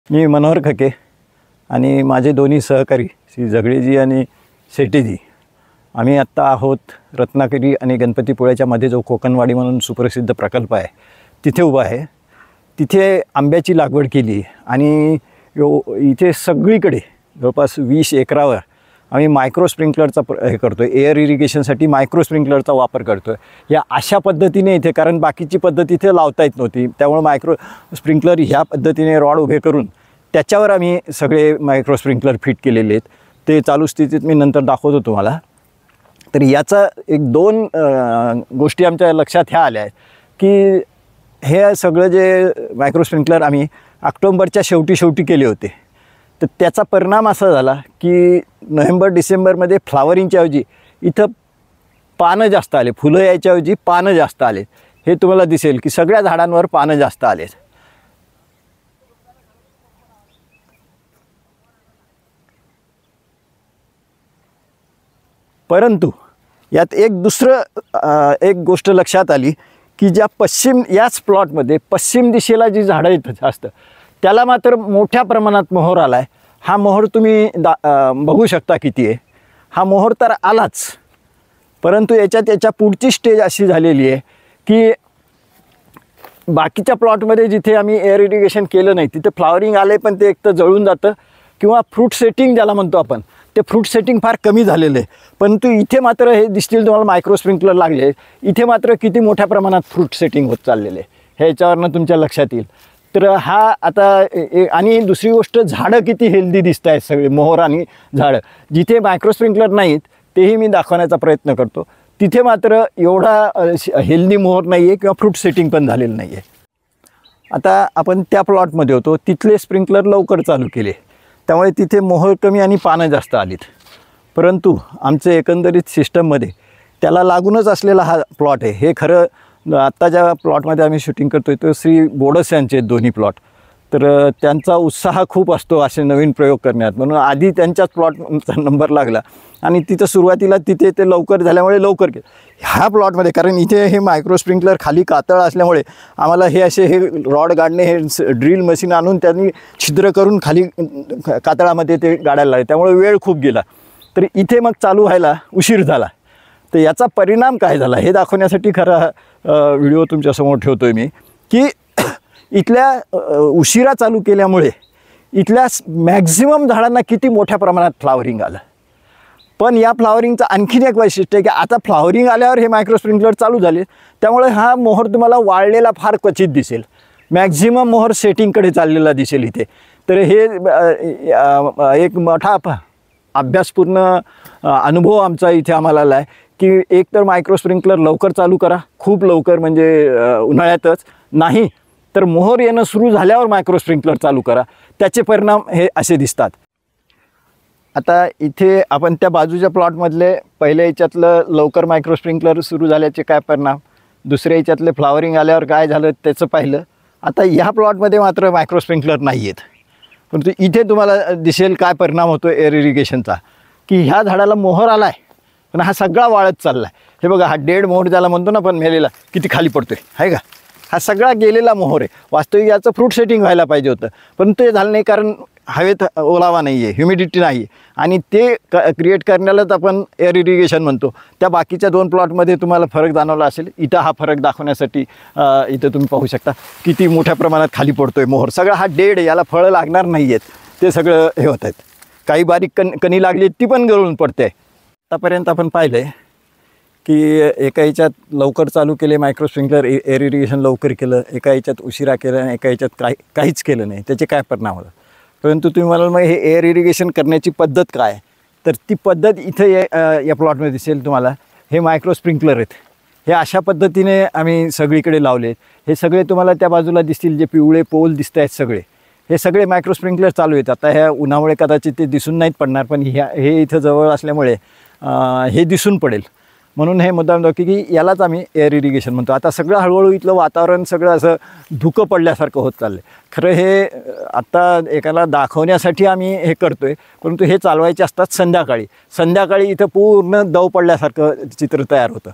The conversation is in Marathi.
मी मनोहर खके आणि माझे दोन्ही सहकारी श्री जगडेजी आणि शेट्टीजी आम्ही आत्ता आहोत रत्नागिरी आणि गणपतीपुळ्याच्या मध्ये जो कोकणवाडी म्हणून सुप्रसिद्ध प्रकल्प आहे तिथे उभा आहे। तिथे आंब्याची लागवड केली आणि इथे सगळीकडे जवळपास 20 एकरावर आम्ही मायक्रो स्प्रिंकलरचा हे करतो आहे, एअर इरिगेशनसाठी मायक्रो स्प्रिंकलरचा वापर करतो आहे। या अशा पद्धतीने इथे, कारण बाकीची पद्धत इथे लावता येत नव्हती, त्यामुळे मायक्रो स्प्रिंकलर ह्या पद्धतीने रॉड उभे करून त्याच्यावर आम्ही सगळे मायक्रो स्प्रिंकलर फिट केलेले आहेत। ते चालू स्थितीत मी नंतर दाखवतो तुम्हाला। तर याचा एक दोन गोष्टी आमच्या लक्षात ह्या आल्या आहेत की हे सगळं जे मायक्रो स्प्रिंकलर आम्ही ऑक्टोबरच्या शेवटी केले होते, तर त्याचा परिणाम असा झाला की नोव्हेंबर डिसेंबरमध्ये फ्लावरिंगच्या ऐवजी इथं पानं जास्त आले, फुलं यायच्या ऐवजी पानं जास्त आले। हे तुम्हाला दिसेल की सगळ्या झाडांवर पानं जास्त आले। परंतु यात एक गोष्ट लक्षात आली की ज्या याच प्लॉटमध्ये पश्चिम दिशेला जी झाडं येतात जास्त, त्याला मात्र मोठ्या प्रमाणात मोहर आला आहे। हा मोहर तुम्ही बघू शकता किती आहे। हा मोहर तर आलाच, परंतु याच्या पुढची स्टेज अशी झालेली आहे की बाकीच्या प्लॉटमध्ये जिथे आम्ही एअर इरिगेशन केलं नाही तिथे फ्लावरिंग आले, पण ते एक तर जळून जातं किंवा फ्रूट सेटिंग ज्याला म्हणतो आपण, ते फ्रूट सेटिंग फार कमी झालेलं आहे। परंतु इथे मात्र हे दिसतील तुम्हाला मायक्रो स्प्रिंकलर लागले, इथे मात्र किती मोठ्या प्रमाणात फ्रूट सेटिंग होत चाललेले आहे हे याच्यावरनं तुमच्या लक्षात येईल। तर हा आता आणि दुसरी गोष्ट, झाडं किती हेल्दी दिसत आहेत सगळे मोहर आणि झाडं। जिथे मायक्रो स्प्रिंकलर नाहीत तेही मी दाखवण्याचा प्रयत्न करतो, तिथे मात्र एवढा हेल्दी मोहर नाही आहे किंवा फ्रूट सेटिंग पण झालेलं नाही आहे। आता आपण त्या प्लॉटमध्ये होतो, तिथले स्प्रिंकलर लवकर चालू केले, त्यामुळे तिथे मोहर कमी आणि पानं जास्त आलीत। परंतु आमचे एकंदरीत सिस्टममध्ये त्याला लागूनच असलेला हा प्लॉट आहे। हे खरं आत्ता ज्या प्लॉटमध्ये आम्ही शूटिंग करतो आहे तो श्री बोडस यांचे दोन्ही प्लॉट, तर त्यांचा उत्साह खूप असतो असे नवीन प्रयोग करण्यात, म्हणून आधी त्यांच्याच प्लॉटचा नंबर लागला आणि तिथं सुरुवातीला तिथे ते लवकर झाल्यामुळे लवकर केलं। ह्या प्लॉटमध्ये कारण इथे हे मायक्रो स्प्रिंकलर खाली कातळ असल्यामुळे आम्हाला हे असे हे रॉड गाडणे, हे ड्रिल मशीन आणून त्यांनी छिद्र करून खाली कातळामध्ये ते गाडायला लागले, त्यामुळे वेळ खूप गेला। तर इथे मग चालू व्हायला उशीर झाला। तर याचा परिणाम काय झाला हे दाखवण्यासाठी खरा व्हिडिओ तुमच्यासमोर ठेवतो आहे मी, की इथल्या उशिरा चालू केल्यामुळे इथल्या मॅक्झिमम झाडांना किती मोठ्या प्रमाणात फ्लावरिंग आलं। पण या फ्लावरिंगचं आणखीन एक वैशिष्ट्य आहे की आता फ्लावरिंग आल्यावर हे मायक्रो स्प्रिंकलर चालू झाले, त्यामुळे हा मोहर तुम्हाला वाळलेला फार क्वचित दिसेल, मॅक्झिमम मोहर सेटिंगकडे चाललेला दिसेल इथे। तर हे एक मोठा अभ्यासपूर्ण अनुभव आमचा इथे आम्हाला आला आहे की एक तर मायक्रो स्प्रिंकलर लवकर चालू करा, खूप लवकर, म्हणजे उन्हाळ्यातच नाही तर मोहर येणं सुरू झाल्यावर मायक्रो स्प्रिंकलर चालू करा, त्याचे परिणाम हे असे दिसतात। आता इथे आपण त्या बाजूच्या प्लॉटमधले पहिल्या याच्यातलं लवकर मायक्रो स्प्रिंकलर सुरू झाल्याचे काय परिणाम, दुसऱ्या याच्यातले फ्लावरिंग आल्यावर काय झालं त्याचं पाहिलं। आता ह्या प्लॉटमध्ये मात्र मायक्रो स्प्रिंकलर नाही आहेत, परंतु इथे तुम्हाला दिसेल काय परिणाम होतो एअर इरिगेशनचा, की ह्या झाडाला मोहर आला आहे पण हा सगळा वाळत चालला आहे। हे बघा, हा डेड मोहर ज्याला म्हणतो ना पण मेलेला, किती खाली पडतो आहे का, हा सगळा गेलेला मोहर आहे। वास्तविक याचं फ्रूट सेटिंग व्हायला पाहिजे होतं, पण ते झालं नाही कारण हवेत ओलावा नाही आहे, ह्युमिडिटी नाही आहे, आणि ते क्रिएट करण्यालाच आपण एअर इरिगेशन म्हणतो। त्या बाकीच्या दोन प्लॉटमध्ये तुम्हाला फरक जाणवला असेल, इथं हा फरक दाखवण्यासाठी इथं तुम्ही पाहू शकता किती मोठ्या प्रमाणात खाली पडतो आहे मोहर। सगळा हा डेड आहे, याला फळं लागणार नाही आहेत, ते सगळं हे होत आहेत। काही बारीक कणी लागली ती पण गळून पडते। आतापर्यंत आपण पाहिलं आहे की एका याच्यात लवकर चालू केले मायक्रो स्प्रिंकलर, एअर इरिगेशन लवकर केलं, एका याच्यात उशिरा केलं आणि एका याच्यात काहीच केलं नाही, त्याचे काय परिणाम होतात। परंतु तुम्ही म्हणाल मग हे एअर इरिगेशन करण्याची पद्धत काय, तर ती पद्धत इथं या प्लॉटमध्ये दिसेल तुम्हाला। हे मायक्रो स्प्रिंकलर आहेत, हे अशा पद्धतीने आम्ही सगळीकडे लावले आहेत। हे सगळे तुम्हाला त्या बाजूला दिसतील, जे पिवळे पोल दिसत आहेत सगळे, हे सगळे मायक्रो स्प्रिंकलर चालू आहेत। आता ह्या उन्हामुळे कदाचित ते दिसून नाहीत पडणार, पण हे इथं जवळ असल्यामुळे हे दिसून पडेल, म्हणून हे मुद्दाम दाखवतो की यालाच आम्ही एअर इरिगेशन म्हणतो। आता सगळं हळूहळू इथलं वातावरण सगळं असं धुकं पडल्यासारखं होत चाललं आहे। खरं हे आत्ता एकाला दाखवण्यासाठी आम्ही हे करतो आहे, परंतु हे चालवायचे असतात संध्याकाळी इथं पूर्ण दव पडल्यासारखं चित्र तयार होतं।